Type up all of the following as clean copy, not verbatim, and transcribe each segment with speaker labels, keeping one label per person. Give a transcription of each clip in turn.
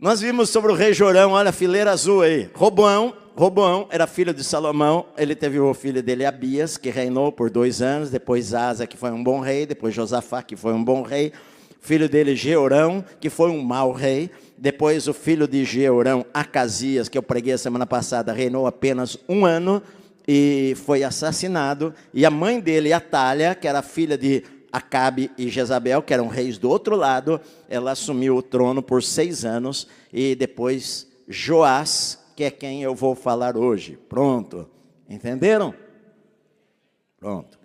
Speaker 1: Nós vimos sobre o rei Jorão, olha a fileira azul aí. Roboão era filho de Salomão, ele teve o filho dele Abias, que reinou por 2 anos, depois Asa, que foi um bom rei, depois Josafá, que foi um bom rei, filho dele Jeorão, que foi um mau rei, depois o filho de Jeorão, Acasias, que eu preguei a semana passada, reinou apenas 1 ano e foi assassinado, e a mãe dele, Atália, que era filha de Acabe e Jezabel, que eram reis do outro lado, ela assumiu o trono por 6 anos, e depois Joás, que é quem eu vou falar hoje. Pronto, entenderam? Pronto.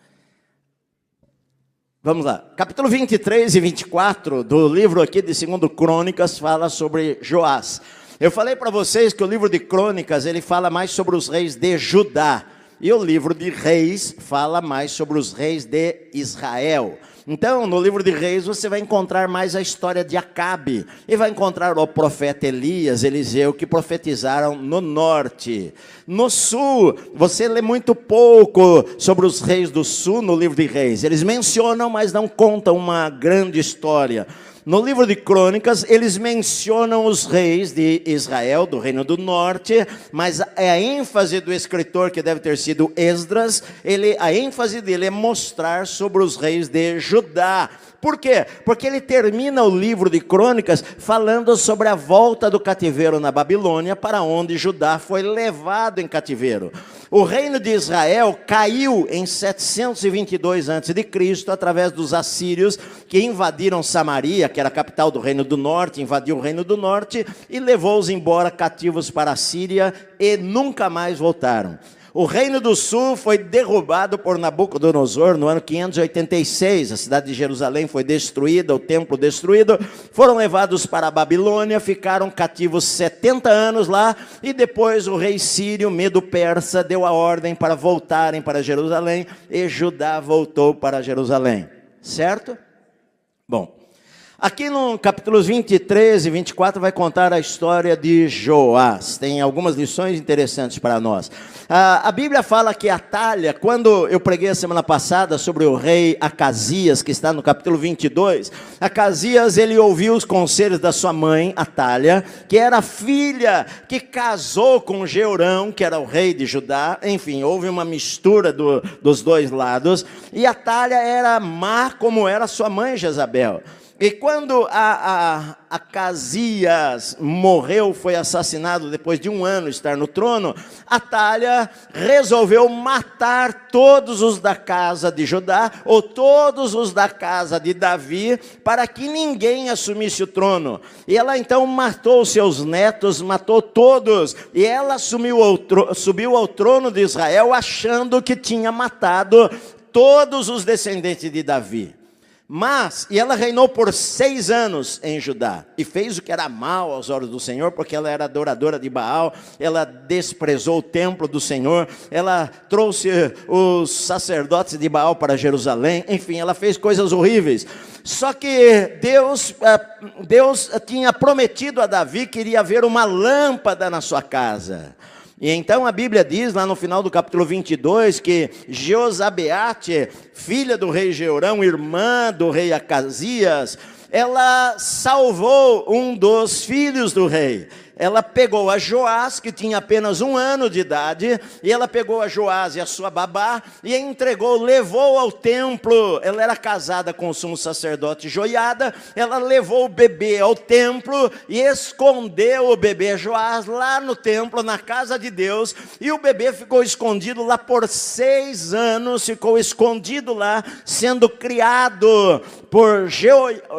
Speaker 1: Vamos lá, capítulo 23 e 24 do livro aqui de 2 Crônicas fala sobre Joás. Eu falei para vocês que o livro de Crônicas, ele fala mais sobre os reis de Judá. E o livro de Reis fala mais sobre os reis de Israel. Então, no livro de Reis, você vai encontrar mais a história de Acabe. E vai encontrar o profeta Elias, Eliseu, que profetizaram no norte. No sul, você lê muito pouco sobre os reis do sul no livro de Reis. Eles mencionam, mas não contam uma grande história. No livro de Crônicas, eles mencionam os reis de Israel, do reino do norte, mas a ênfase do escritor, que deve ter sido Esdras, a ênfase dele é mostrar sobre os reis de Judá. Por quê? Porque ele termina o livro de Crônicas falando sobre a volta do cativeiro na Babilônia, para onde Judá foi levado em cativeiro. O reino de Israel caiu em 722 a.C., através dos assírios, que invadiram Samaria, que era a capital do reino do norte, invadiu o reino do norte e levou-os embora cativos para a Síria e nunca mais voltaram. O reino do sul foi derrubado por Nabucodonosor no ano 586, a cidade de Jerusalém foi destruída, o templo destruído, foram levados para a Babilônia, ficaram cativos 70 anos lá, e depois o rei sírio, Medo-Persa, deu a ordem para voltarem para Jerusalém, e Judá voltou para Jerusalém, certo? Bom, aqui no capítulos 23 e 24 vai contar a história de Joás. Tem algumas lições interessantes para nós. A Bíblia fala que Atália, quando eu preguei a semana passada sobre o rei Acasias, que está no capítulo 22, Acasias, ele ouviu os conselhos da sua mãe, Atália, que era filha que casou com Jeorão, que era o rei de Judá. Enfim, houve uma mistura dos dois lados, e Atália era má como era sua mãe Jezabel. E quando Acasias morreu, foi assassinado depois de 1 ano estar no trono, Atália resolveu matar todos os da casa de Judá, ou todos os da casa de Davi, para que ninguém assumisse o trono. E ela então matou seus netos, matou todos, e ela subiu ao trono de Israel, achando que tinha matado todos os descendentes de Davi. E ela reinou por 6 anos em Judá, e fez o que era mal aos olhos do Senhor, porque ela era adoradora de Baal, ela desprezou o templo do Senhor, ela trouxe os sacerdotes de Baal para Jerusalém, enfim, ela fez coisas horríveis. Só que Deus tinha prometido a Davi que iria haver uma lâmpada na sua casa. E então a Bíblia diz, lá no final do capítulo 22, que Josabeate, filha do rei Jeorão, irmã do rei Acasias, ela salvou um dos filhos do rei. Ela pegou a Joás, que tinha apenas 1 ano de idade, e ela pegou a Joás e a sua babá, e levou ao templo. Ela era casada com o sumo sacerdote Joiada, ela levou o bebê ao templo, e escondeu o bebê Joás lá no templo, na casa de Deus, e o bebê ficou escondido lá por 6 anos, ficou escondido lá, sendo criado por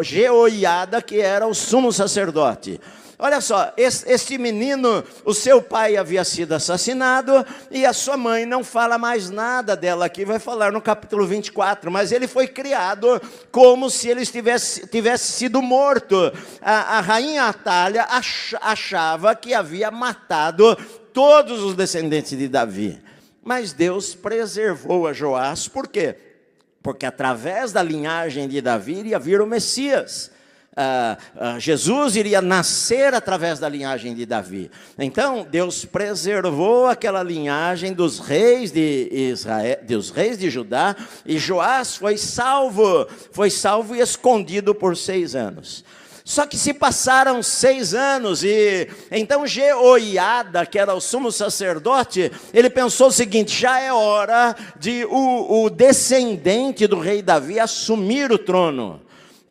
Speaker 1: Jeoiada, que era o sumo sacerdote. Olha só, este menino, o seu pai havia sido assassinado, e a sua mãe não fala mais nada dela aqui, vai falar no capítulo 24, mas ele foi criado como se ele tivesse sido morto. A rainha Atália achava que havia matado todos os descendentes de Davi, mas Deus preservou a Joás. Por quê? Porque através da linhagem de Davi iria vir o Messias. Jesus iria nascer através da linhagem de Davi. Então Deus preservou aquela linhagem dos reis de Israel, dos reis de Judá, e Joás foi salvo e escondido por 6 anos. Só que se passaram 6 anos e então Jeoiada, que era o sumo sacerdote, ele pensou o seguinte: já é hora de o descendente do rei Davi assumir o trono.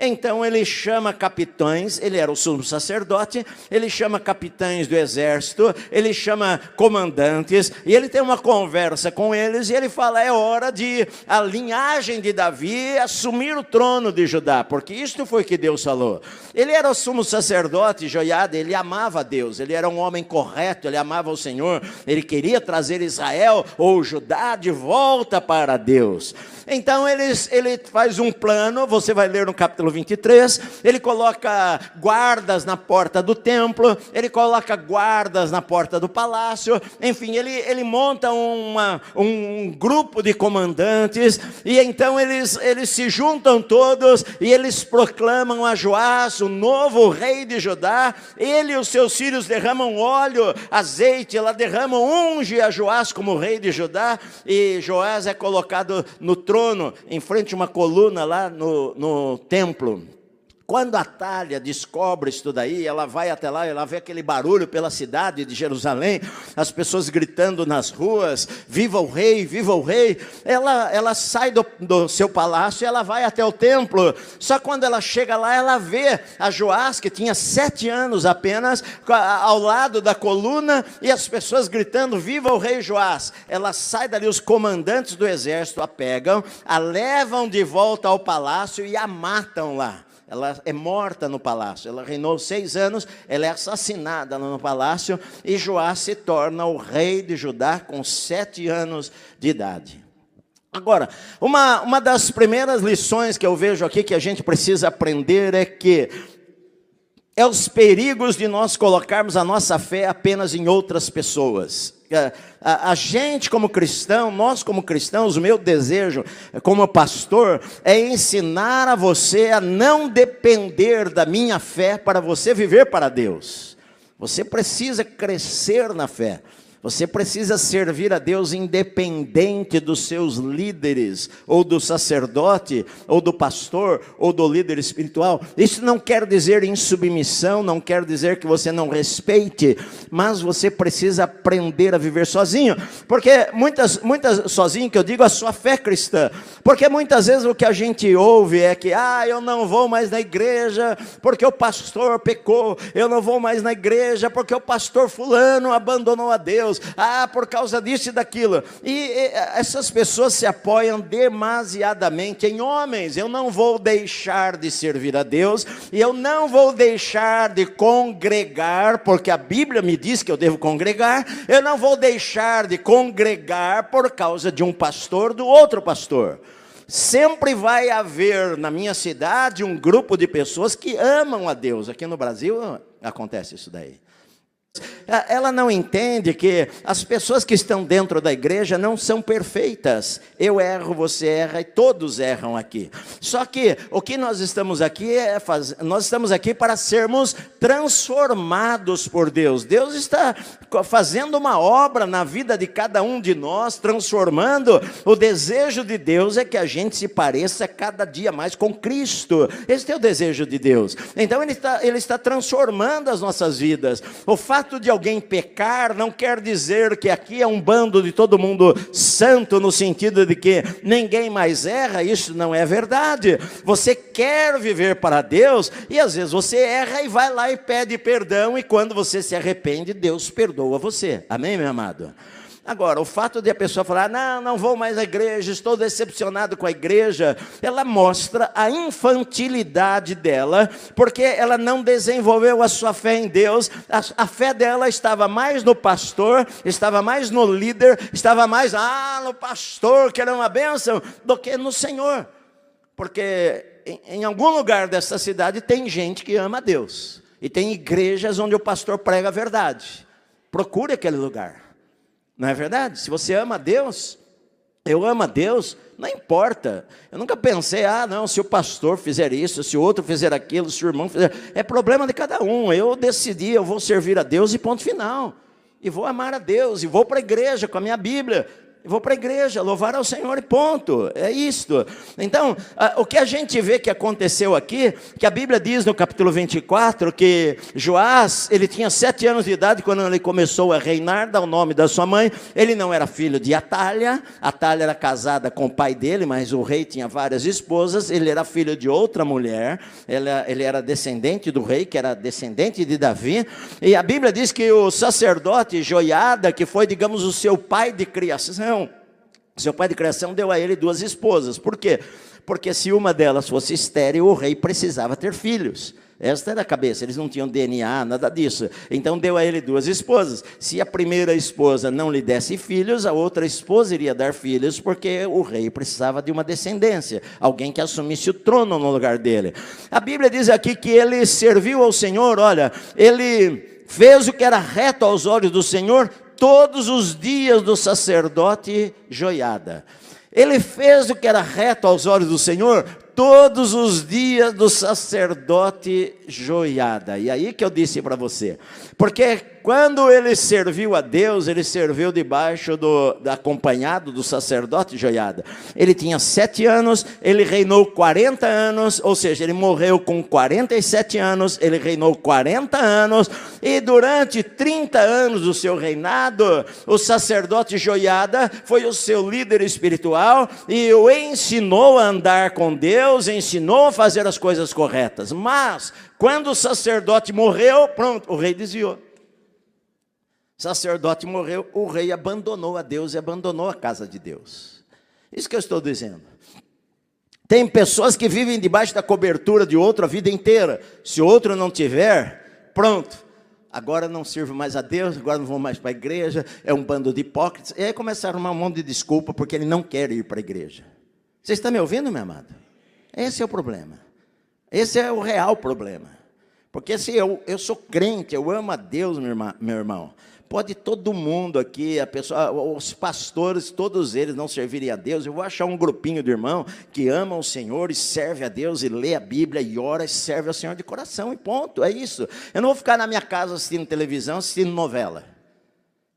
Speaker 1: Então ele chama capitães, ele era o sumo sacerdote, ele chama capitães do exército, ele chama comandantes, e ele tem uma conversa com eles, e ele fala: é hora de a linhagem de Davi assumir o trono de Judá, porque isto foi o que Deus falou. Ele era o sumo sacerdote, Jeoiada, ele amava a Deus, ele era um homem correto, ele amava o Senhor, ele queria trazer Israel ou Judá de volta para Deus. Então ele faz um plano, você vai ler no capítulo 23, ele coloca guardas na porta do templo, ele coloca guardas na porta do palácio, enfim, ele monta um grupo de comandantes, e então eles se juntam todos, e eles proclamam a Joás, o novo rei de Judá. Ele e os seus filhos derramam óleo, azeite, ela derrama, unge a Joás como rei de Judá, e Joás é colocado no trono, em frente a uma coluna lá no templo. Quando Atália descobre isso daí, ela vai até lá, ela vê aquele barulho pela cidade de Jerusalém, as pessoas gritando nas ruas: viva o rei, viva o rei. Ela sai do seu palácio e ela vai até o templo. Só quando ela chega lá, ela vê a Joás, que tinha 7 anos apenas, ao lado da coluna, e as pessoas gritando: viva o rei Joás. Ela sai dali, os comandantes do exército a pegam, a levam de volta ao palácio e a matam lá. Ela é morta no palácio, ela reinou 6 anos, ela é assassinada lá no palácio, e Joás se torna o rei de Judá com 7 anos de idade. Agora, uma das primeiras lições que eu vejo aqui que a gente precisa aprender é os perigos de nós colocarmos a nossa fé apenas em outras pessoas. A gente como cristão, nós como cristãos, o meu desejo como pastor é ensinar a você a não depender da minha fé para você viver para Deus. Você precisa crescer na fé. Você precisa servir a Deus independente dos seus líderes, ou do sacerdote, ou do pastor, ou do líder espiritual. Isso não quer dizer insubmissão, não quer dizer que você não respeite, mas você precisa aprender a viver sozinho. Porque muitas sozinho que eu digo, a sua fé cristã. Porque muitas vezes o que a gente ouve é que eu não vou mais na igreja porque o pastor pecou, eu não vou mais na igreja porque o pastor fulano abandonou a Deus. Por causa disso e daquilo. E essas pessoas se apoiam demasiadamente em homens. Eu não vou deixar de servir a Deus, e eu não vou deixar de congregar, porque a Bíblia me diz que eu devo congregar. Eu não vou deixar de congregar por causa de um pastor, do outro pastor. Sempre vai haver na minha cidade um grupo de pessoas que amam a Deus. Aqui no Brasil acontece isso daí. Ela não entende que as pessoas que estão dentro da igreja não são perfeitas. Eu erro, você erra e todos erram aqui. Só que o que nós estamos aqui nós estamos aqui para sermos transformados por Deus. Deus está fazendo uma obra na vida de cada um de nós, transformando. O desejo de Deus é que a gente se pareça cada dia mais com Cristo. Esse é o desejo de Deus. Então Ele está transformando as nossas vidas. O fato de alguém pecar não quer dizer que aqui é um bando de todo mundo santo, no sentido de que ninguém mais erra. Isso não é verdade. Você quer viver para Deus, e às vezes você erra e vai lá e pede perdão, e quando você se arrepende, Deus perdoa você. Amém, meu amado? Agora, o fato de a pessoa falar: não vou mais à igreja, estou decepcionado com a igreja, ela mostra a infantilidade dela, porque ela não desenvolveu a sua fé em Deus. A fé dela estava mais no pastor, estava mais no líder, estava mais no pastor, que era uma bênção, do que no Senhor. Porque em algum lugar dessa cidade tem gente que ama a Deus, e tem igrejas onde o pastor prega a verdade. Procure aquele lugar. Não é verdade? Se você ama a Deus, eu amo a Deus, não importa. Eu nunca pensei, se o pastor fizer isso, se o outro fizer aquilo, se o irmão fizer... É problema de cada um. Eu decidi, eu vou servir a Deus e ponto final. E vou amar a Deus, e vou para a igreja com a minha Bíblia. Vou para a igreja, louvar ao Senhor e ponto, é isto. Então, o que a gente vê que aconteceu aqui, que a Bíblia diz no capítulo 24, que Joás, ele tinha 7 anos de idade quando ele começou a reinar, dá o nome da sua mãe. Ele não era filho de Atália era casada com o pai dele, mas o rei tinha várias esposas, ele era filho de outra mulher, ele era descendente do rei, que era descendente de Davi, e a Bíblia diz que o sacerdote Joiada, que foi, digamos, o seu pai de criação, seu pai de criação deu a ele 2 esposas. Por quê? Porque se uma delas fosse estéril, o rei precisava ter filhos. Esta era a cabeça, eles não tinham DNA, nada disso. Então deu a ele 2 esposas. Se a primeira esposa não lhe desse filhos, a outra esposa iria dar filhos, porque o rei precisava de uma descendência, alguém que assumisse o trono no lugar dele. A Bíblia diz aqui que ele serviu ao Senhor, olha, ele fez o que era reto aos olhos do Senhor todos os dias do sacerdote Joiada. Ele fez o que era reto aos olhos do Senhor todos os dias do sacerdote Joiada. E aí que eu disse para você, porque quando ele serviu a Deus, ele serviu debaixo acompanhado do sacerdote Joiada. Ele tinha 7 anos, ele reinou 40 anos, ou seja, ele morreu com 47 anos, ele reinou 40 anos, e durante 30 anos do seu reinado, o sacerdote Joiada foi o seu líder espiritual, e o ensinou a andar com Deus, ensinou a fazer as coisas corretas. Mas, quando o sacerdote morreu, pronto, o rei desviou. O sacerdote morreu, o rei abandonou a Deus e abandonou a casa de Deus. Isso que eu estou dizendo. Tem pessoas que vivem debaixo da cobertura de outro a vida inteira. Se o outro não tiver, pronto. Agora não sirvo mais a Deus, agora não vou mais para a igreja, é um bando de hipócritas. E aí começaram a arrumar um monte de desculpa porque ele não quer ir para a igreja. Você está me ouvindo, meu amado? Esse é o problema. Esse é o real problema. Porque se eu sou crente, eu amo a Deus, meu irmão. Pode todo mundo aqui, os pastores, todos eles não servirem a Deus. Eu vou achar um grupinho de irmão que ama o Senhor e serve a Deus e lê a Bíblia e ora e serve ao Senhor de coração e ponto, é isso. Eu não vou ficar na minha casa assistindo televisão, assistindo novela.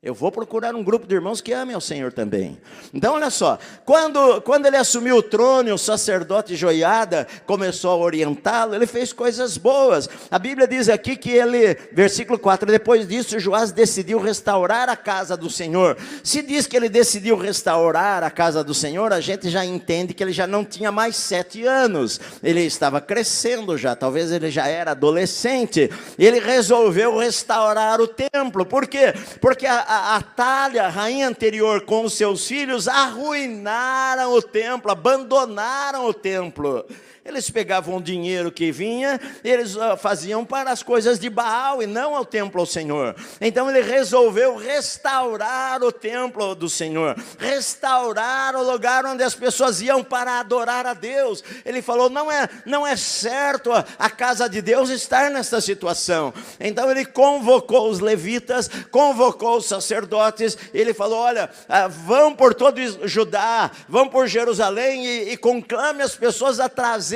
Speaker 1: Eu vou procurar um grupo de irmãos que amem ao Senhor também. Então, olha só, quando ele assumiu o trono, o sacerdote Joiada começou a orientá-lo, ele fez coisas boas. A Bíblia diz aqui que ele, versículo 4, depois disso, Joás decidiu restaurar a casa do Senhor. Se diz que ele decidiu restaurar a casa do Senhor, a gente já entende que ele já não tinha mais 7 anos. Ele estava crescendo já, talvez ele já era adolescente. Ele resolveu restaurar o templo. Por quê? Porque a Atália, a rainha anterior, com os seus filhos, arruinaram o templo, abandonaram o templo. Eles pegavam o dinheiro que vinha, eles faziam para as coisas de Baal e não ao templo ao Senhor. Então ele resolveu restaurar o templo do Senhor, restaurar o lugar onde as pessoas iam para adorar a Deus. Ele falou, não é certo a casa de Deus estar nessa situação. Então ele convocou os levitas, convocou os sacerdotes, ele falou, olha, vão por todo Judá, vão por Jerusalém e conclame as pessoas a trazer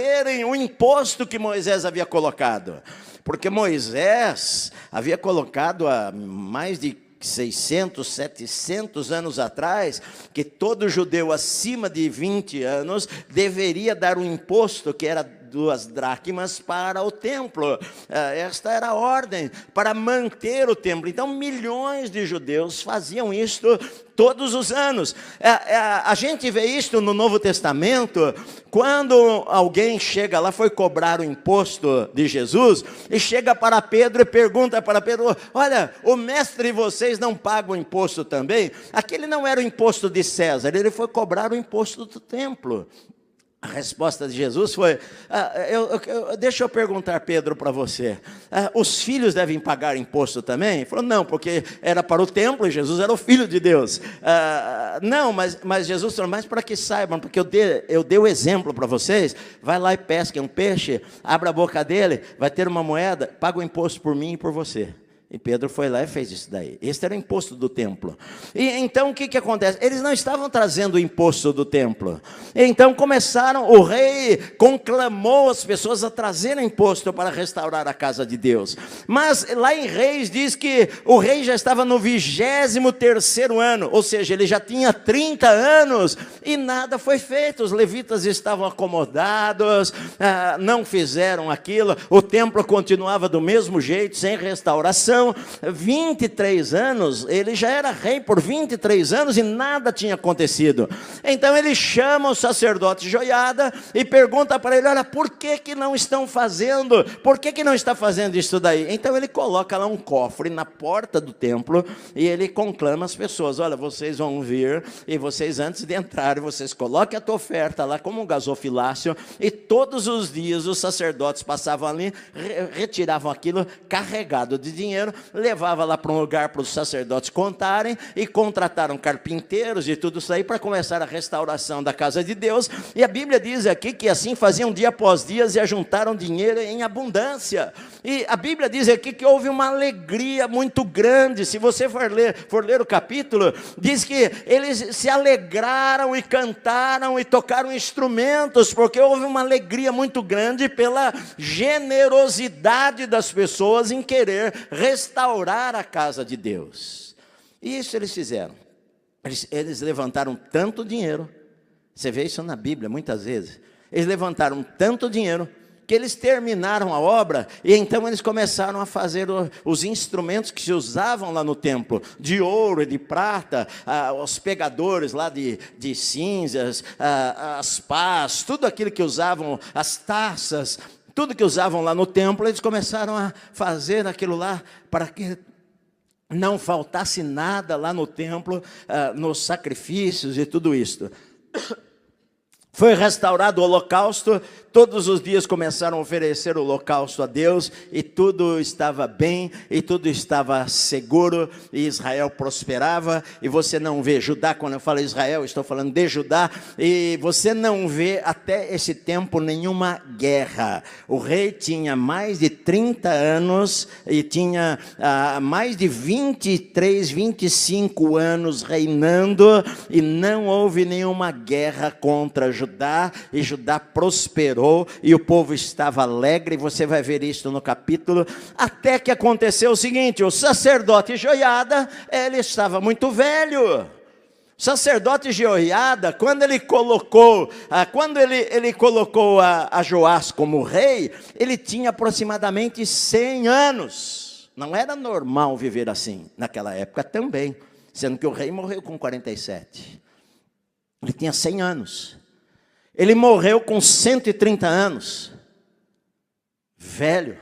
Speaker 1: o imposto que Moisés havia colocado, porque Moisés havia colocado há mais de 600, 700 anos atrás, que todo judeu acima de 20 anos deveria dar um imposto que era 2 dracmas para o templo. Esta era a ordem para manter o templo. Então milhões de judeus faziam isto todos os anos. A gente vê isto no Novo Testamento, quando alguém chega lá, foi cobrar o imposto de Jesus, e chega para Pedro e pergunta para Pedro, olha, o mestre de vocês não paga o imposto também? Aquele não era o imposto de César, ele foi cobrar o imposto do templo. A resposta de Jesus foi, deixa eu perguntar, Pedro, para você, os filhos devem pagar imposto também? Ele falou, não, porque era para o templo e Jesus era o Filho de Deus. Não, mas Jesus falou, mas para que saibam, porque eu dei o exemplo para vocês, vai lá e pesquem um peixe, abra a boca dele, vai ter uma moeda, paga o imposto por mim e por você. E Pedro foi lá e fez isso daí. Esse era o imposto do templo. E então o que acontece? Eles não estavam trazendo o imposto do templo. Então começaram, o rei conclamou as pessoas a trazerem imposto para restaurar a casa de Deus. Mas lá em Reis diz que o rei já estava no 23º ano, ou seja, ele já tinha 30 anos e nada foi feito. Os levitas estavam acomodados, não fizeram aquilo, o templo continuava do mesmo jeito, sem restauração. 23 anos, ele já era rei por 23 anos e nada tinha acontecido. Então ele chama o sacerdote Joiada e pergunta para ele: olha, por que não estão fazendo? Por que não está fazendo isso daí? Então ele coloca lá um cofre na porta do templo e ele conclama as pessoas: olha, vocês vão vir e vocês, antes de entrarem, vocês coloquem a tua oferta lá como um gasofilácio, e todos os dias os sacerdotes passavam ali, retiravam aquilo carregado de dinheiro, levava lá para um lugar para os sacerdotes contarem, e contrataram carpinteiros e tudo isso aí para começar a restauração da casa de Deus. E a Bíblia diz aqui que assim faziam dia após dia e ajuntaram dinheiro em abundância. E a Bíblia diz aqui que houve uma alegria muito grande. Se você for ler o capítulo, diz que eles se alegraram e cantaram e tocaram instrumentos, porque houve uma alegria muito grande pela generosidade das pessoas em querer restaurar a casa de Deus. E isso eles fizeram. Eles levantaram tanto dinheiro, você vê isso na Bíblia muitas vezes, eles levantaram tanto dinheiro que eles terminaram a obra, e então eles começaram a fazer os instrumentos que se usavam lá no templo, de ouro e de prata, os pegadores lá de cinzas, as pás, tudo aquilo que usavam, as taças, tudo que usavam lá no templo, eles começaram a fazer aquilo lá para que não faltasse nada lá no templo, nos sacrifícios e tudo isso. Foi restaurado o holocausto, todos os dias começaram a oferecer o holocausto a Deus, e tudo estava bem, e tudo estava seguro, e Israel prosperava. E você não vê Judá, quando eu falo Israel, estou falando de Judá, e você não vê até esse tempo nenhuma guerra. O rei tinha mais de 30 anos, e tinha mais de 23, 25 anos reinando, e não houve nenhuma guerra contra Judá. E Judá prosperou, e o povo estava alegre, e você vai ver isso no capítulo, até que aconteceu o seguinte: o sacerdote Joiada, ele estava muito velho. O sacerdote Joiada, quando ele colocou a Joás como rei, ele tinha aproximadamente 100 anos. Não era normal viver assim naquela época também, sendo que o rei morreu com 47. Ele tinha 100 anos. Ele morreu com 130 anos. Velho.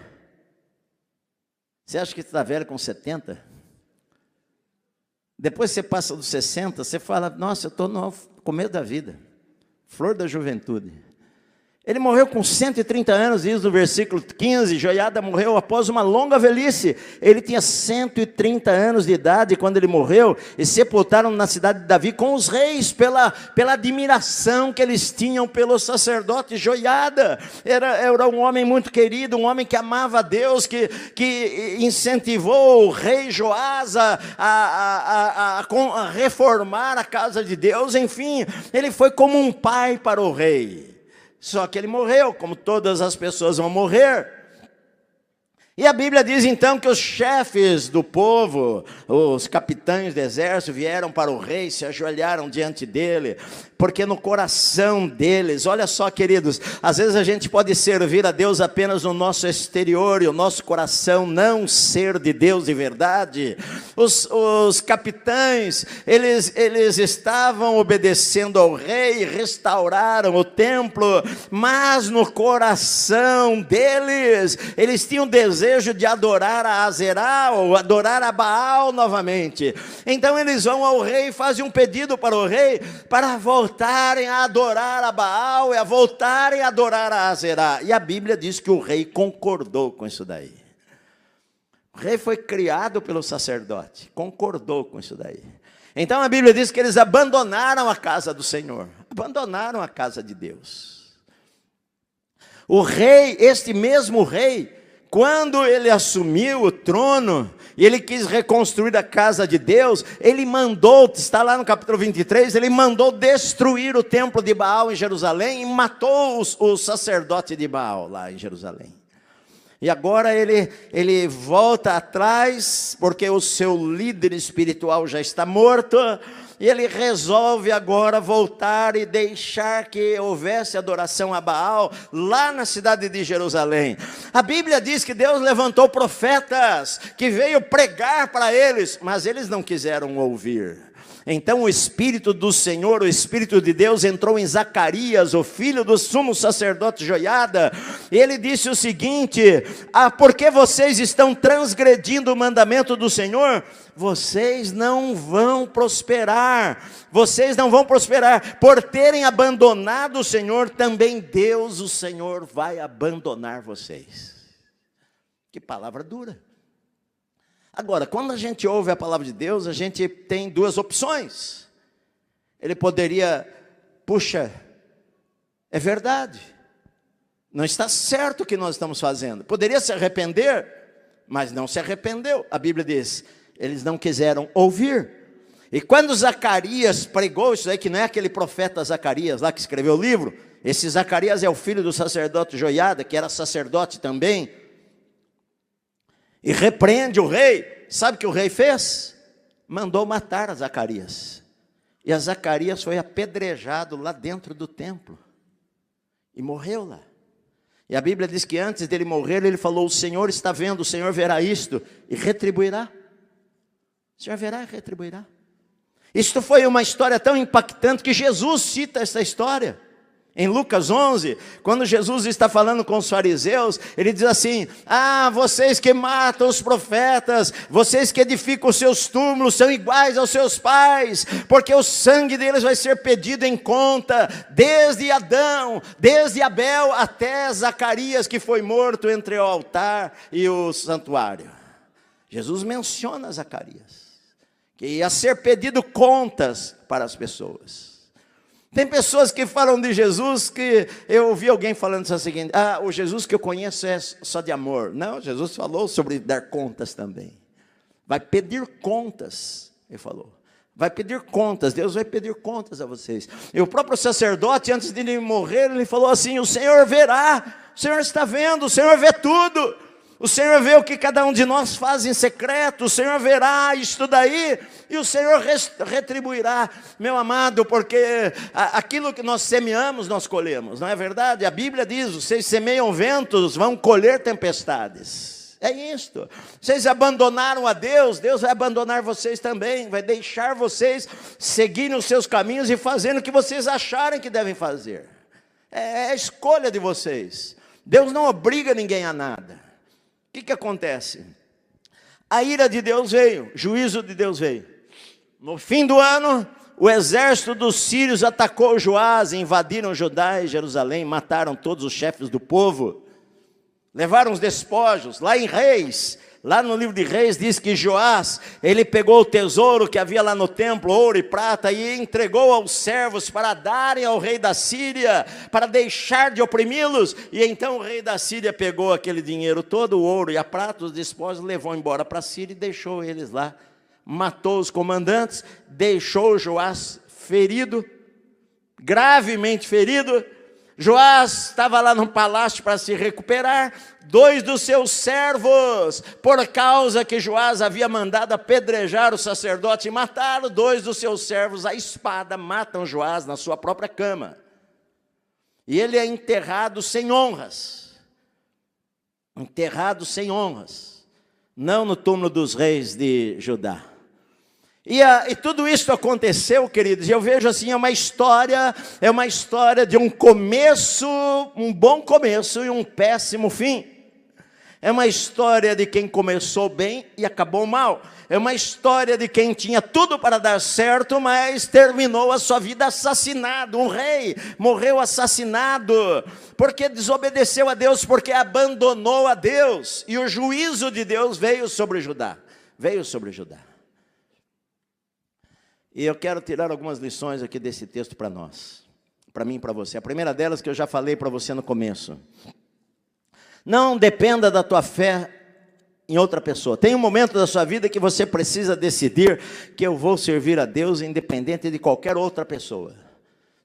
Speaker 1: Você acha que está velho com 70? Depois você passa dos 60, você fala: nossa, eu estou no começo da vida. Flor da juventude. Ele morreu com 130 anos, diz no versículo 15, Joiada morreu após uma longa velhice. Ele tinha 130 anos de idade quando ele morreu, e sepultaram na cidade de Davi com os reis, pela admiração que eles tinham pelo sacerdote Joiada. Era um homem muito querido, um homem que amava a Deus, que incentivou o rei Joás a reformar a casa de Deus. Enfim, ele foi como um pai para o rei. Só que ele morreu, como todas as pessoas vão morrer. E a Bíblia diz então que os chefes do povo, os capitães do exército, vieram para o rei, se ajoelharam diante dele, porque no coração deles, olha só, queridos, às vezes a gente pode servir a Deus apenas no nosso exterior, e o nosso coração não ser de Deus de verdade. Os capitães, eles estavam obedecendo ao rei, restauraram o templo, mas no coração deles, eles tinham desejo de adorar a Azerá, ou adorar a Baal novamente. Então eles vão ao rei e fazem um pedido para o rei, para voltarem a adorar a Baal, e a voltarem a adorar a Azerá. E a Bíblia diz que o rei concordou com isso daí. O rei foi criado pelo sacerdote, concordou com isso daí. Então a Bíblia diz que eles abandonaram a casa do Senhor, abandonaram a casa de Deus. O rei, este mesmo rei, quando ele assumiu o trono, e ele quis reconstruir a casa de Deus, ele mandou, está lá no capítulo 23, ele mandou destruir o templo de Baal em Jerusalém e matou o sacerdote de Baal lá em Jerusalém. E agora ele volta atrás, porque o seu líder espiritual já está morto, e ele resolve agora voltar e deixar que houvesse adoração a Baal lá na cidade de Jerusalém. A Bíblia diz que Deus levantou profetas que veio pregar para eles, mas eles não quiseram ouvir. Então o Espírito do Senhor, o Espírito de Deus entrou em Zacarias, o filho do sumo sacerdote Joiada, e ele disse o seguinte: porque vocês estão transgredindo o mandamento do Senhor, vocês não vão prosperar, por terem abandonado o Senhor, também Deus, o Senhor, vai abandonar vocês. Que palavra dura. Agora, quando a gente ouve a palavra de Deus, a gente tem duas opções. Ele poderia, puxa, é verdade, não está certo o que nós estamos fazendo. Poderia se arrepender, mas não se arrependeu. A Bíblia diz, eles não quiseram ouvir. E quando Zacarias pregou isso aí, que não é aquele profeta Zacarias lá que escreveu o livro, esse Zacarias é o filho do sacerdote Joiada, que era sacerdote também, e repreende o rei. Sabe o que o rei fez? Mandou matar a Zacarias. E a Zacarias foi apedrejado lá dentro do templo. E morreu lá. E a Bíblia diz que antes dele morrer, ele falou: o Senhor está vendo, o Senhor verá isto e retribuirá. O Senhor verá e retribuirá. Isto foi uma história tão impactante que Jesus cita essa história. Em Lucas 11, quando Jesus está falando com os fariseus, ele diz assim: vocês que matam os profetas, vocês que edificam os seus túmulos, são iguais aos seus pais, porque o sangue deles vai ser pedido em conta, desde Adão, desde Abel, até Zacarias, que foi morto entre o altar e o santuário. Jesus menciona Zacarias, que ia ser pedido contas para as pessoas. Tem pessoas que falam de Jesus que eu ouvi alguém falando o seguinte: o Jesus que eu conheço é só de amor. Não, Jesus falou sobre dar contas também. Vai pedir contas, ele falou. Vai pedir contas, Deus vai pedir contas a vocês. E o próprio sacerdote, antes de ele morrer, ele falou assim: o Senhor verá, o Senhor está vendo, o Senhor vê tudo. O Senhor vê o que cada um de nós faz em secreto, o Senhor verá isto daí, e o Senhor retribuirá, meu amado, porque aquilo que nós semeamos, nós colhemos, não é verdade? A Bíblia diz: vocês semeiam ventos, vão colher tempestades. É isto. Vocês abandonaram a Deus, Deus vai abandonar vocês também, vai deixar vocês seguirem os seus caminhos e fazendo o que vocês acharem que devem fazer. É a escolha de vocês. Deus não obriga ninguém a nada. O que acontece? A ira de Deus veio, juízo de Deus veio. No fim do ano, o exército dos sírios atacou Joás, invadiram Judá e Jerusalém, mataram todos os chefes do povo, levaram os despojos. Lá em Reis, lá no livro de Reis, diz que Joás, ele pegou o tesouro que havia lá no templo, ouro e prata, e entregou aos servos para darem ao rei da Síria, para deixar de oprimi-los. E então o rei da Síria pegou aquele dinheiro todo, o ouro e a prata, os despojos, levou embora para a Síria e deixou eles lá. Matou os comandantes, deixou Joás ferido, gravemente ferido. Joás estava lá no palácio para se recuperar. 2 dos seus servos, por causa que Joás havia mandado apedrejar o sacerdote e mataram, 2 dos seus servos, a espada, matam Joás na sua própria cama. E ele é enterrado sem honras. Enterrado sem honras. Não no túmulo dos reis de Judá. E tudo isso aconteceu, queridos, e eu vejo assim, é uma história de um começo, um bom começo e um péssimo fim. É uma história de quem começou bem e acabou mal. É uma história de quem tinha tudo para dar certo, mas terminou a sua vida assassinado. Um rei morreu assassinado, porque desobedeceu a Deus, porque abandonou a Deus. E o juízo de Deus veio sobre Judá. Veio sobre Judá. E eu quero tirar algumas lições aqui desse texto para nós, para mim e para você. A primeira delas que eu já falei para você no começo. Não dependa da tua fé em outra pessoa. Tem um momento da sua vida que você precisa decidir que eu vou servir a Deus independente de qualquer outra pessoa.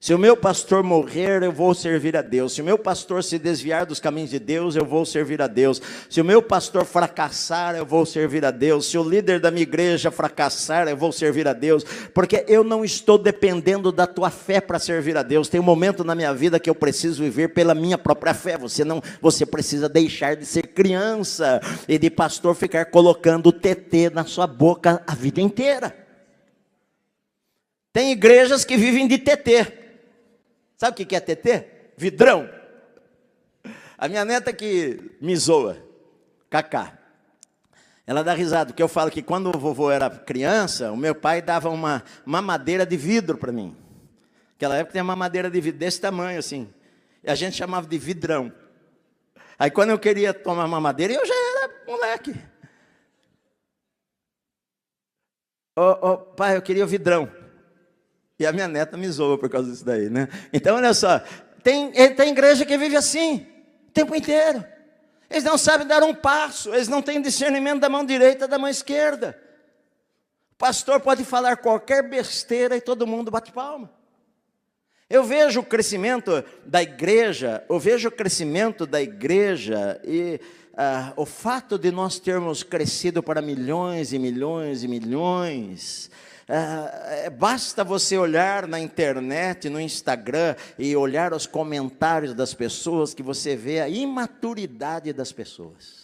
Speaker 1: Se o meu pastor morrer, eu vou servir a Deus. Se o meu pastor se desviar dos caminhos de Deus, eu vou servir a Deus. Se o meu pastor fracassar, eu vou servir a Deus. Se o líder da minha igreja fracassar, eu vou servir a Deus. Porque eu não estou dependendo da tua fé para servir a Deus. Tem um momento na minha vida que eu preciso viver pela minha própria fé. Você precisa deixar de ser criança e de pastor ficar colocando o TT na sua boca a vida inteira. Tem igrejas que vivem de TT. Sabe o que é TT? Vidrão. A minha neta que me zoa, Cacá, ela dá risada, porque eu falo que quando o vovô era criança, o meu pai dava uma mamadeira de vidro para mim. Naquela época tinha uma mamadeira de vidro desse tamanho assim, e a gente chamava de vidrão. Aí quando eu queria tomar mamadeira, eu já era moleque. Pai, eu queria o vidrão. E a minha neta me zoa por causa disso daí, né? Então, olha só, tem igreja que vive assim, o tempo inteiro. Eles não sabem dar um passo, eles não têm discernimento da mão direita da mão esquerda. O pastor pode falar qualquer besteira e todo mundo bate palma. Eu vejo o crescimento da igreja, e o fato de nós termos crescido para milhões e milhões e milhões... basta você olhar na internet, no Instagram, e olhar os comentários das pessoas, que você vê a imaturidade das pessoas.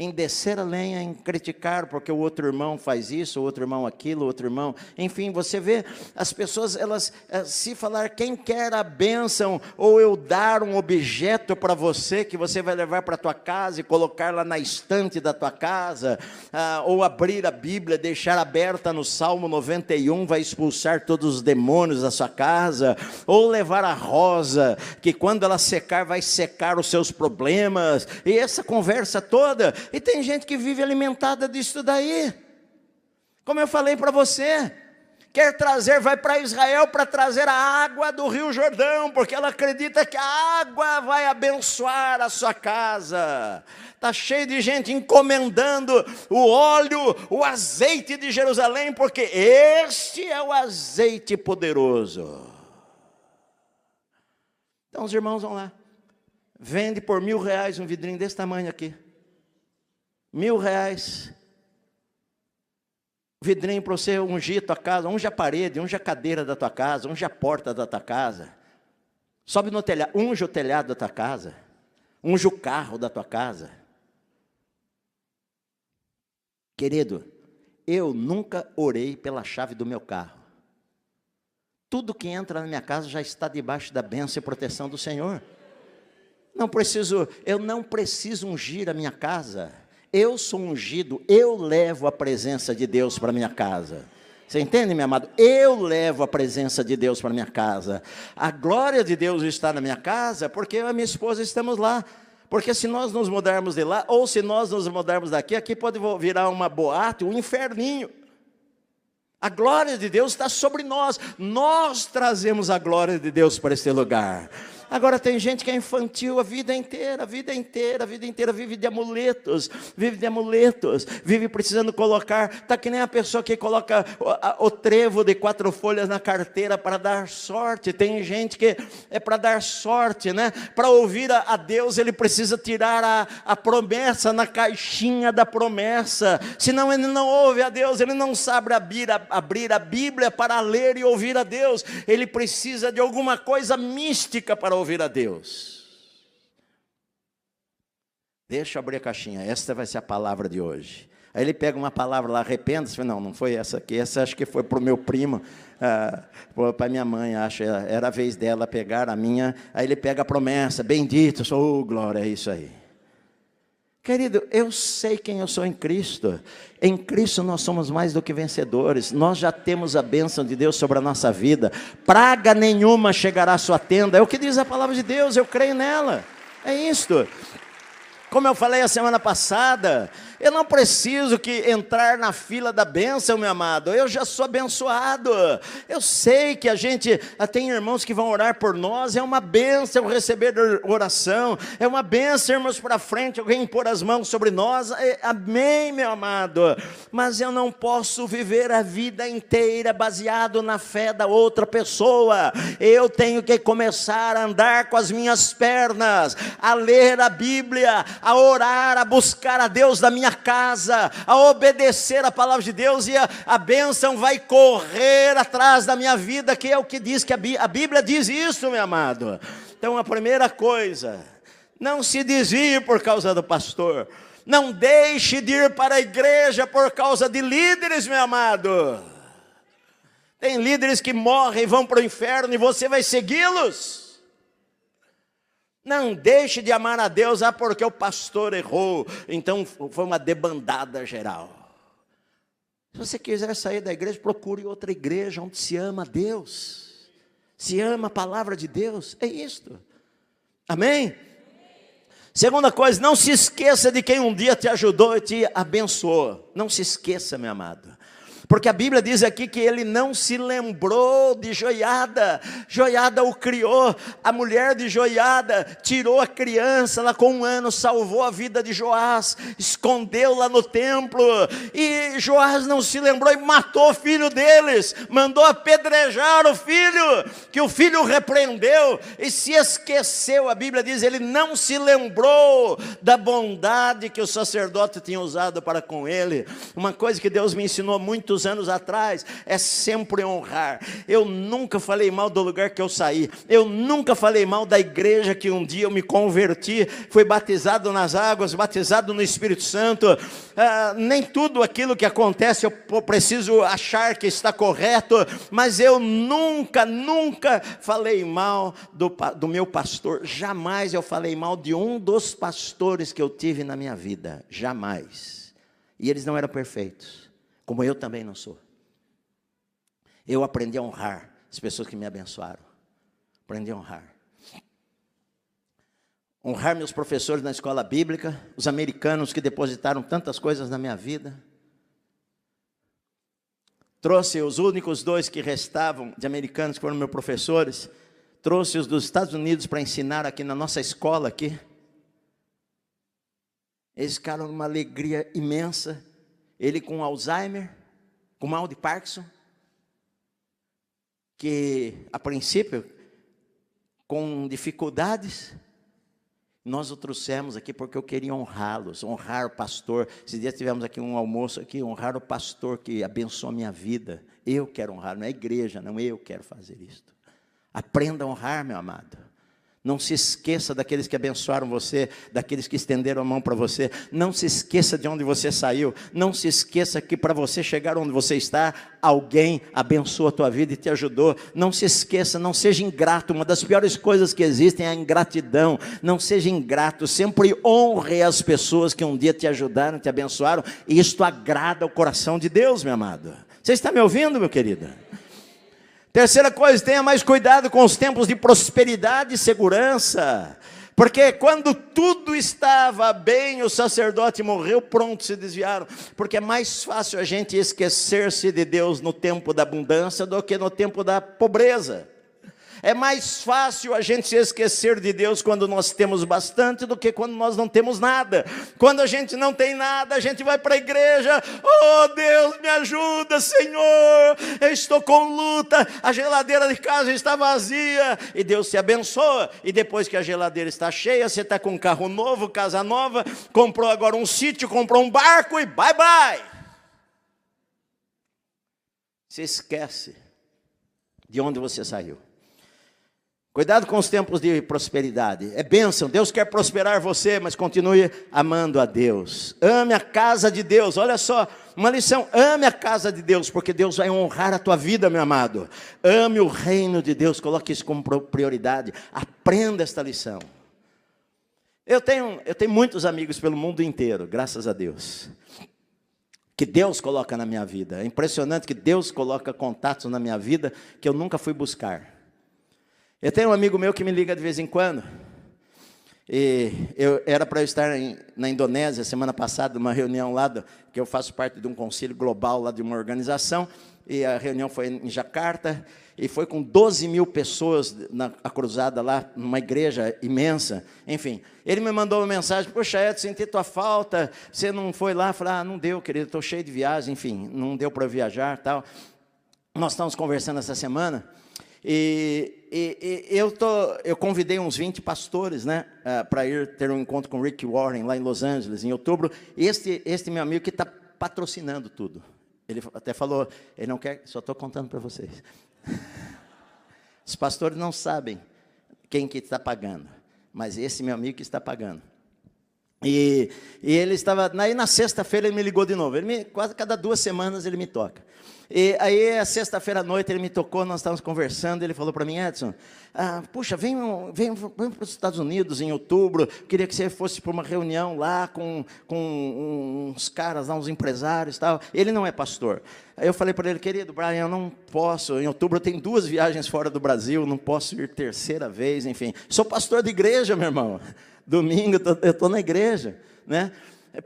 Speaker 1: Em descer a lenha, em criticar, porque o outro irmão faz isso, o outro irmão aquilo, o outro irmão... Enfim, você vê as pessoas, elas se falar, quem quer a bênção, ou eu dar um objeto para você, que você vai levar para a tua casa, e colocar lá na estante da tua casa, ou abrir a Bíblia, deixar aberta no Salmo 91, vai expulsar todos os demônios da sua casa, ou levar a rosa, que quando ela secar, vai secar os seus problemas, e essa conversa toda... E tem gente que vive alimentada disso daí. Como eu falei para você, vai para Israel para trazer a água do Rio Jordão, porque ela acredita que a água vai abençoar a sua casa. Está cheio de gente encomendando o óleo, o azeite de Jerusalém, porque este é o azeite poderoso. Então os irmãos vão lá, vende por R$1.000 um vidrinho desse tamanho aqui. R$1.000, vidrinho para você ungir a tua casa, unge a parede, unge a cadeira da tua casa, unge a porta da tua casa, sobe no telhado, unge o telhado da tua casa, unge o carro da tua casa. Querido, eu nunca orei pela chave do meu carro. Tudo que entra na minha casa já está debaixo da bênção e proteção do Senhor. Eu não preciso ungir a minha casa. Eu sou ungido, eu levo a presença de Deus para minha casa. Você entende, meu amado? Eu levo a presença de Deus para minha casa. A glória de Deus está na minha casa, porque eu e a minha esposa estamos lá. Porque se nós nos mudarmos de lá, ou se nós nos mudarmos daqui, aqui pode virar uma boate, um inferninho. A glória de Deus está sobre nós. Nós trazemos a glória de Deus para esse lugar. Agora tem gente que é infantil a vida inteira, vive de amuletos, vive precisando colocar, está que nem a pessoa que coloca o trevo de 4 folhas na carteira para dar sorte. Tem gente que é para dar sorte, né? Para ouvir a Deus ele precisa tirar a promessa na caixinha da promessa, senão ele não ouve a Deus, ele não sabe abrir a Bíblia para ler e ouvir a Deus, ele precisa de alguma coisa mística para ouvir a Deus. Deixa eu abrir a caixinha, esta vai ser a palavra de hoje. Aí ele pega uma palavra lá, arrependa-se. Não foi essa aqui, essa acho que foi para o meu primo, para minha mãe, acho, era a vez dela pegar a minha. Aí ele pega a promessa, bendito, sou, glória, é isso aí. Querido, eu sei quem eu sou em Cristo. Em Cristo nós somos mais do que vencedores. Nós já temos a bênção de Deus sobre a nossa vida. Praga nenhuma chegará à sua tenda. É o que diz a palavra de Deus, eu creio nela. É isto. Como eu falei a semana passada, Eu não preciso entrar na fila da bênção, meu amado. Eu já sou abençoado. Eu sei que tem irmãos que vão orar por nós. É uma bênção receber oração. É uma bênção irmos para frente, alguém pôr as mãos sobre nós. Amém, meu amado. Mas eu não posso viver a vida inteira baseado na fé da outra pessoa. Eu tenho que começar a andar com as minhas pernas, a ler a Bíblia, a orar, a buscar a Deus da minha casa, a obedecer a palavra de Deus, e a bênção vai correr atrás da minha vida, que é o que diz, que a Bíblia diz isso, meu amado. Então a primeira coisa, não se desvie por causa do pastor, não deixe de ir para a igreja por causa de líderes, meu amado. Tem líderes que morrem e vão para o inferno, e você vai segui-los. Não deixe de amar a Deus, porque o pastor errou, então foi uma debandada geral. Se você quiser sair da igreja, procure outra igreja onde se ama a Deus, se ama a palavra de Deus, é isto. Amém? Segunda coisa, não se esqueça de quem um dia te ajudou e te abençoou. Não se esqueça, meu amado. Porque a Bíblia diz aqui que ele não se lembrou de Joiada. Joiada o criou. A mulher de Joiada tirou a criança, ela com 1 ano salvou a vida de Joás, escondeu lá no templo. E Joás não se lembrou e matou o filho deles. Mandou apedrejar o filho, que o filho repreendeu e se esqueceu. A Bíblia diz, ele não se lembrou da bondade que o sacerdote tinha usado para com ele. Uma coisa que Deus me ensinou muitos anos atrás é sempre honrar. Eu nunca falei mal do lugar que eu saí, eu nunca falei mal da igreja que um dia eu me converti, fui batizado nas águas, batizado no Espírito Santo. Nem tudo aquilo que acontece eu preciso achar que está correto, mas eu nunca falei mal do meu pastor. Jamais eu falei mal de um dos pastores que eu tive na minha vida, jamais. E eles não eram perfeitos, como eu também não sou. Eu aprendi a honrar as pessoas que me abençoaram. Aprendi a honrar. Honrar meus professores na escola bíblica, os americanos que depositaram tantas coisas na minha vida. Trouxe os únicos 2 que restavam de americanos que foram meus professores. Trouxe os dos Estados Unidos para ensinar aqui na nossa escola aqui. Eles ficaram numa alegria imensa. Ele com Alzheimer, com mal de Parkinson, que a princípio, com dificuldades, nós o trouxemos aqui porque eu queria honrá-los, honrar o pastor. Esses dias tivemos aqui um almoço aqui, honrar o pastor que abençoou a minha vida. Eu quero honrar, não é a igreja, não, eu quero fazer isto. Aprenda a honrar, meu amado. Não se esqueça daqueles que abençoaram você, daqueles que estenderam a mão para você. Não se esqueça de onde você saiu. Não se esqueça que para você chegar onde você está, alguém abençoou a tua vida e te ajudou. Não se esqueça, não seja ingrato. Uma das piores coisas que existem é a ingratidão. Não seja ingrato, sempre honre as pessoas que um dia te ajudaram, te abençoaram. E isto agrada o coração de Deus, meu amado. Você está me ouvindo, meu querido? Terceira coisa, tenha mais cuidado com os tempos de prosperidade e segurança. Porque quando tudo estava bem, o sacerdote morreu, pronto, se desviaram. Porque é mais fácil a gente esquecer-se de Deus no tempo da abundância do que no tempo da pobreza. É mais fácil a gente se esquecer de Deus quando nós temos bastante do que quando nós não temos nada. Quando a gente não tem nada, a gente vai para a igreja. Oh Deus, me ajuda, Senhor, eu estou com luta, a geladeira de casa está vazia. E Deus te abençoa. E depois que a geladeira está cheia, você está com um carro novo, casa nova, comprou agora um sítio, comprou um barco e bye bye. Você esquece de onde você saiu. Cuidado com os tempos de prosperidade. É bênção, Deus quer prosperar você, mas continue amando a Deus. Ame a casa de Deus. Olha só, uma lição: ame a casa de Deus, porque Deus vai honrar a tua vida, meu amado. Ame o reino de Deus, coloque isso como prioridade. Aprenda esta lição. Eu tenho muitos amigos pelo mundo inteiro, graças a Deus, que Deus coloca na minha vida. É impressionante que Deus coloca contatos na minha vida que eu nunca fui buscar. Eu tenho um amigo meu que me liga de vez em quando. E era para eu estar na Indonésia semana passada, numa reunião lá, que eu faço parte de um concílio global lá de uma organização, e a reunião foi em Jacarta, e foi com 12 mil pessoas na cruzada lá, numa igreja imensa. Enfim, ele me mandou uma mensagem: poxa, Edson, senti tua falta, você não foi lá? Eu falei: não deu, querido, estou cheio de viagem, enfim, não deu para viajar, tal. Nós estamos conversando essa semana, eu convidei uns 20 pastores, né, para ir ter um encontro com o Rick Warren, lá em Los Angeles, em outubro. Este meu amigo que está patrocinando tudo. Ele até falou, ele não quer, só estou contando para vocês. Os pastores não sabem quem que está pagando, mas esse meu amigo que está pagando. E ele estava, aí na sexta-feira ele me ligou de novo, quase cada 2 semanas ele me toca. E aí, a sexta-feira à noite, ele me tocou, nós estávamos conversando, ele falou para mim: Edson, puxa, vem para os Estados Unidos em outubro, queria que você fosse para uma reunião lá com uns caras, lá, uns empresários e tal. Ele não é pastor. Aí eu falei para ele: querido Brian, eu não posso, em outubro eu tenho 2 viagens fora do Brasil, não posso ir terceira vez, enfim. Sou pastor de igreja, meu irmão. Domingo eu estou na igreja, né?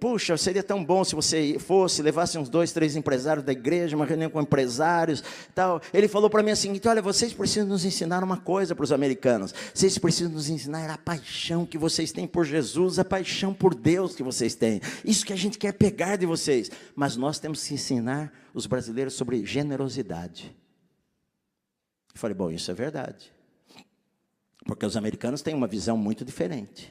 Speaker 1: Puxa, seria tão bom se você fosse, levasse uns 2, 3 empresários da igreja, uma reunião com empresários, tal. Ele falou para mim assim: olha, vocês precisam nos ensinar uma coisa para os americanos. Vocês precisam nos ensinar a paixão que vocês têm por Jesus, a paixão por Deus que vocês têm. Isso que a gente quer pegar de vocês. Mas nós temos que ensinar os brasileiros sobre generosidade. Eu falei: bom, isso é verdade. Porque os americanos têm uma visão muito diferente.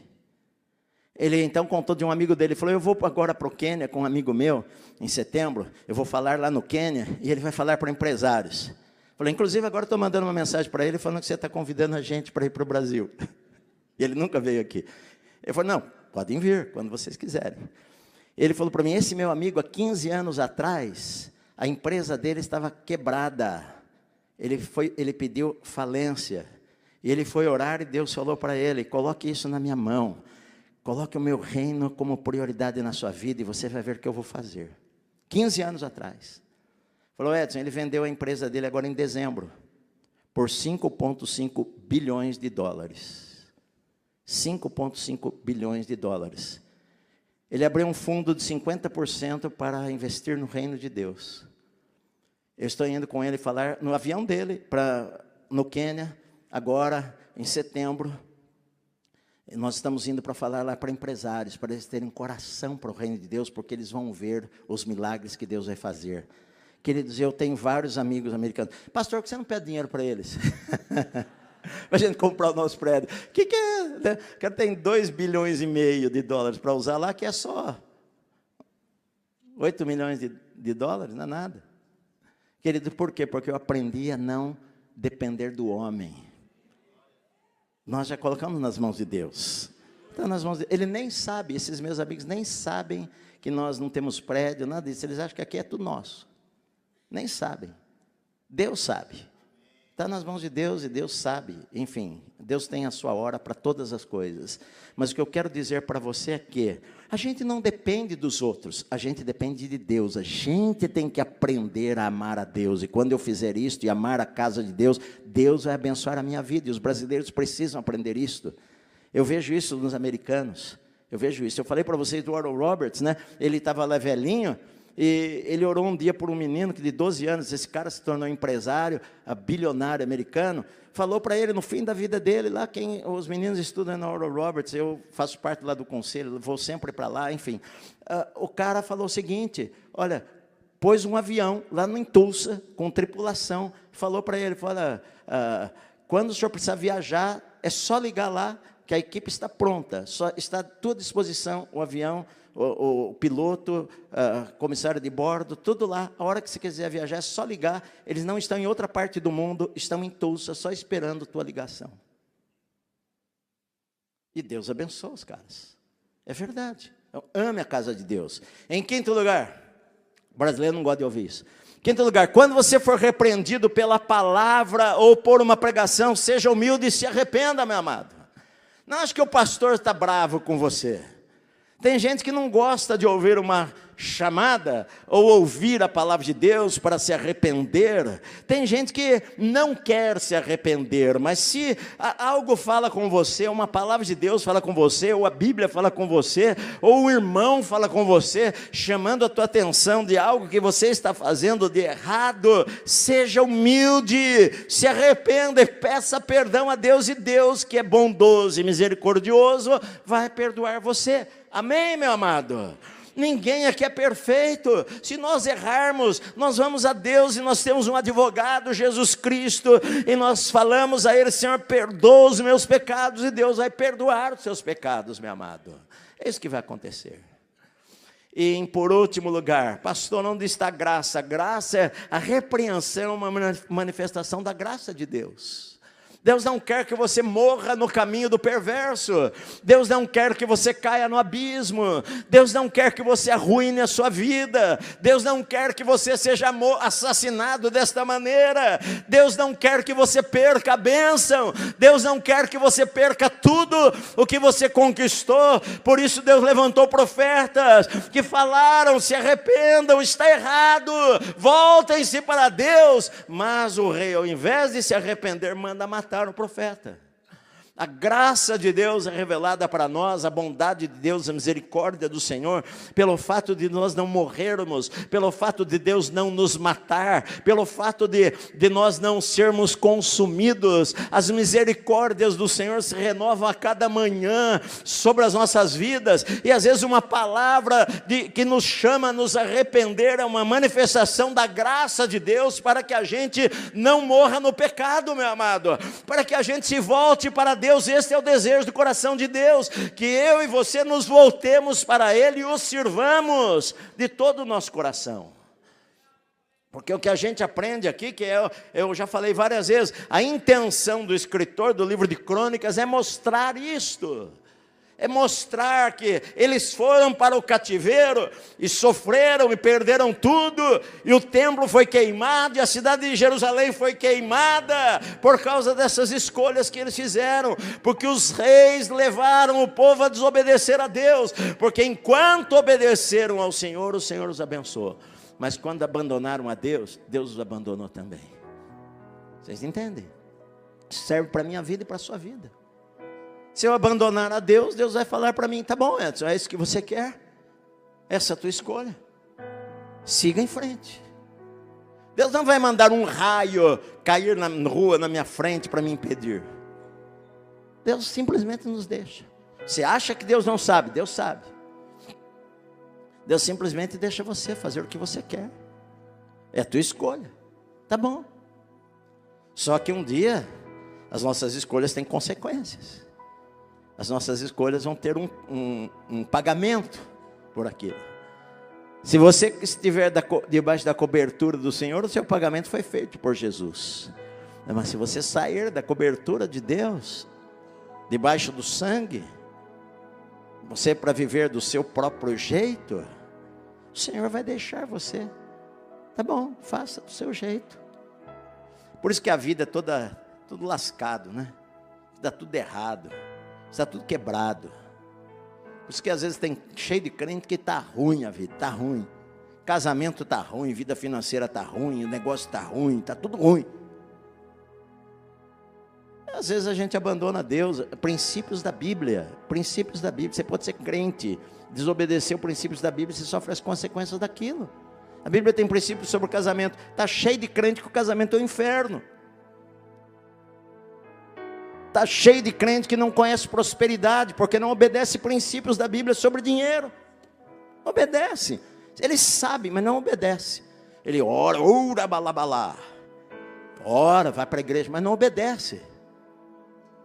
Speaker 1: Ele então contou de um amigo dele, ele falou: eu vou agora para o Quênia com um amigo meu, em setembro, eu vou falar lá no Quênia, e ele vai falar para empresários. Falei: inclusive agora estou mandando uma mensagem para ele, falando que você está convidando a gente para ir para o Brasil. E ele nunca veio aqui. Ele falou: não, podem vir, quando vocês quiserem. Ele falou para mim: esse meu amigo, há 15 anos atrás, a empresa dele estava quebrada. Ele pediu falência, e ele foi orar, e Deus falou para ele: coloque isso na minha mão. Coloque o meu reino como prioridade na sua vida e você vai ver o que eu vou fazer. 15 anos atrás. Falou: Edson, ele vendeu a empresa dele agora em dezembro, por 5,5 bilhões de dólares. 5,5 bilhões de dólares. Ele abriu um fundo de 50% para investir no reino de Deus. Eu estou indo com ele falar no avião dele, no Quênia, agora em setembro. Nós estamos indo para falar lá para empresários, para eles terem coração para o reino de Deus, porque eles vão ver os milagres que Deus vai fazer. Queridos, eu tenho vários amigos americanos. Pastor, por que você não pede dinheiro para eles? Para a gente comprar o nosso prédio. O que é? Né? O cara tem 2,5 bilhões de dólares para usar lá, que é só 8 milhões de dólares, não é nada. Querido, por quê? Porque eu aprendi a não depender do homem. Nós já colocamos nas mãos de Deus. Então, nas mãos ele nem sabe, esses meus amigos nem sabem que nós não temos prédio, nada disso. Eles acham que aqui é tudo nosso. Nem sabem. Deus sabe. Está nas mãos de Deus e Deus sabe. Enfim, Deus tem a sua hora para todas as coisas. Mas o que eu quero dizer para você é que a gente não depende dos outros, a gente depende de Deus. A gente tem que aprender a amar a Deus. E quando eu fizer isto e amar a casa de Deus, Deus vai abençoar a minha vida. E os brasileiros precisam aprender isto. Eu vejo isso nos americanos. Eu vejo isso. Eu falei para vocês do Oral Roberts, né? Ele estava lá velhinho. E ele orou um dia por um menino que de 12 anos, esse cara se tornou empresário, bilionário americano, falou para ele no fim da vida dele, lá os meninos estudam na Oral Roberts, eu faço parte lá do conselho, vou sempre para lá, enfim. O cara falou o seguinte: olha, pôs um avião lá em Tulsa, com tripulação, falou para ele, quando o senhor precisar viajar, é só ligar lá, que a equipe está pronta, só está à tua disposição o avião, o piloto, comissário de bordo, tudo lá. A hora que você quiser viajar, é só ligar. Eles não estão em outra parte do mundo, estão em Tulsa, só esperando a tua ligação. E Deus abençoa os caras. É verdade. Então, ame a casa de Deus. Em quinto lugar, o brasileiro não gosta de ouvir isso. Quinto lugar, quando você for repreendido pela palavra ou por uma pregação, seja humilde e se arrependa, meu amado. Não acho que o pastor está bravo com você. Tem gente que não gosta de ouvir uma chamada ou ouvir a palavra de Deus para se arrepender. Tem gente que não quer se arrepender, mas se algo fala com você, uma palavra de Deus fala com você, ou a Bíblia fala com você, ou o irmão fala com você, chamando a tua atenção de algo que você está fazendo de errado, seja humilde, se arrependa e peça perdão a Deus, e Deus, que é bondoso e misericordioso, vai perdoar você. Amém, meu amado? Ninguém aqui é perfeito. Se nós errarmos, nós vamos a Deus e nós temos um advogado, Jesus Cristo, e nós falamos a Ele: Senhor, perdoa os meus pecados, e Deus vai perdoar os seus pecados, meu amado. É isso que vai acontecer. E por último lugar, pastor, onde está a graça? A graça é a repreensão, uma manifestação da graça de Deus. Deus não quer que você morra no caminho do perverso. Deus não quer que você caia no abismo. Deus não quer que você arruine a sua vida. Deus não quer que você seja assassinado desta maneira. Deus não quer que você perca a bênção. Deus não quer que você perca tudo o que você conquistou. Por isso Deus levantou profetas que falaram: se arrependam, está errado, voltem-se para Deus. Mas o rei, ao invés de se arrepender, manda matar o profeta. A graça de Deus é revelada para nós, a bondade de Deus, a misericórdia do Senhor, pelo fato de nós não morrermos, pelo fato de Deus não nos matar, pelo fato de nós não sermos consumidos. As misericórdias do Senhor se renovam a cada manhã sobre as nossas vidas, e às vezes uma palavra que nos chama a nos arrepender é uma manifestação da graça de Deus, para que a gente não morra no pecado, meu amado, para que a gente se volte para Deus. Este é o desejo do coração de Deus, que eu e você nos voltemos para Ele e o sirvamos de todo o nosso coração. Porque o que a gente aprende aqui, que eu já falei várias vezes, a intenção do escritor do livro de Crônicas é mostrar isto. É mostrar que eles foram para o cativeiro e sofreram e perderam tudo, e o templo foi queimado, e a cidade de Jerusalém foi queimada, por causa dessas escolhas que eles fizeram, porque os reis levaram o povo a desobedecer a Deus, porque enquanto obedeceram ao Senhor, o Senhor os abençoou, mas quando abandonaram a Deus, Deus os abandonou também. Vocês entendem? Isso serve para a minha vida e para a sua vida. Se eu abandonar a Deus, Deus vai falar para mim: tá bom, Edson, é isso que você quer? Essa é a tua escolha. Siga em frente. Deus não vai mandar um raio cair na rua, na minha frente, para me impedir. Deus simplesmente nos deixa. Você acha que Deus não sabe? Deus sabe. Deus simplesmente deixa você fazer o que você quer. É a tua escolha. Tá bom. Só que um dia, as nossas escolhas têm consequências. As nossas escolhas vão ter um pagamento por aquilo. Se você estiver debaixo da cobertura do Senhor, o seu pagamento foi feito por Jesus. Mas se você sair da cobertura de Deus, debaixo do sangue, você, para viver do seu próprio jeito, o Senhor vai deixar você. Tá bom, faça do seu jeito. Por isso que a vida é tudo lascado, né? Dá tudo errado. Está tudo quebrado. Por isso que às vezes tem cheio de crente que está ruim a vida, está ruim. Casamento está ruim, vida financeira está ruim, o negócio está ruim, está tudo ruim. Às vezes a gente abandona Deus, princípios da Bíblia. Princípios da Bíblia. Você pode ser crente, desobedecer os princípios da Bíblia, você sofre as consequências daquilo. A Bíblia tem princípios sobre o casamento. Está cheio de crente que o casamento é o inferno. Está cheio de crente que não conhece prosperidade, porque não obedece princípios da Bíblia sobre dinheiro. Obedece. Ele sabe, mas não obedece. Ele ora, balabalá. Ora, vai para a igreja, mas não obedece.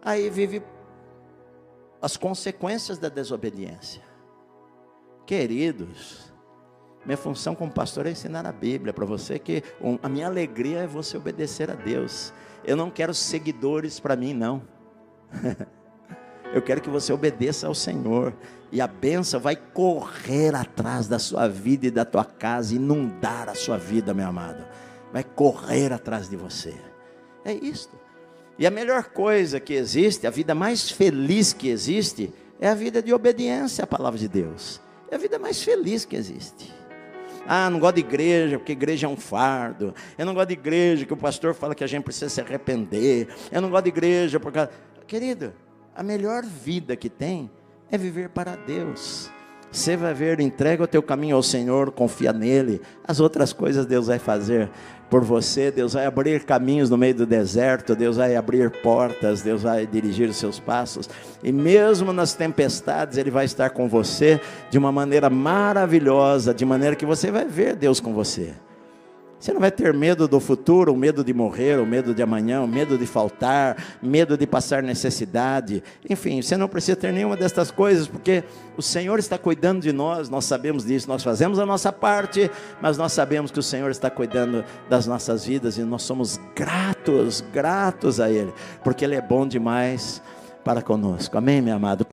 Speaker 1: Aí vive as consequências da desobediência. Queridos, minha função como pastor é ensinar a Bíblia para você, que a minha alegria é você obedecer a Deus. Eu não quero seguidores para mim, não. Eu quero que você obedeça ao Senhor, e a bênção vai correr atrás da sua vida e da tua casa, inundar a sua vida, meu amado. Vai correr atrás de você. É isto. E a melhor coisa que existe, a vida mais feliz que existe, É a vida de obediência à palavra de Deus. É a vida mais feliz que existe. Ah, não gosto de igreja, porque igreja é um fardo. Eu não gosto de igreja, que o pastor fala que a gente precisa se arrepender. Eu não gosto de igreja, porque... Querido, a melhor vida que tem é viver para Deus. Você vai ver, entrega o teu caminho ao Senhor, confia nele. As outras coisas Deus vai fazer por você. Deus vai abrir caminhos no meio do deserto. Deus vai abrir portas. Deus vai dirigir os seus passos. E mesmo nas tempestades, Ele vai estar com você de uma maneira maravilhosa, de maneira que você vai ver Deus com você. Você não vai ter medo do futuro, o medo de morrer, o medo de amanhã, o medo de faltar, medo de passar necessidade. Enfim, você não precisa ter nenhuma destas coisas, porque o Senhor está cuidando de nós sabemos disso, nós fazemos a nossa parte, mas nós sabemos que o Senhor está cuidando das nossas vidas e nós somos gratos a Ele, porque Ele é bom demais para conosco. Amém, meu amado?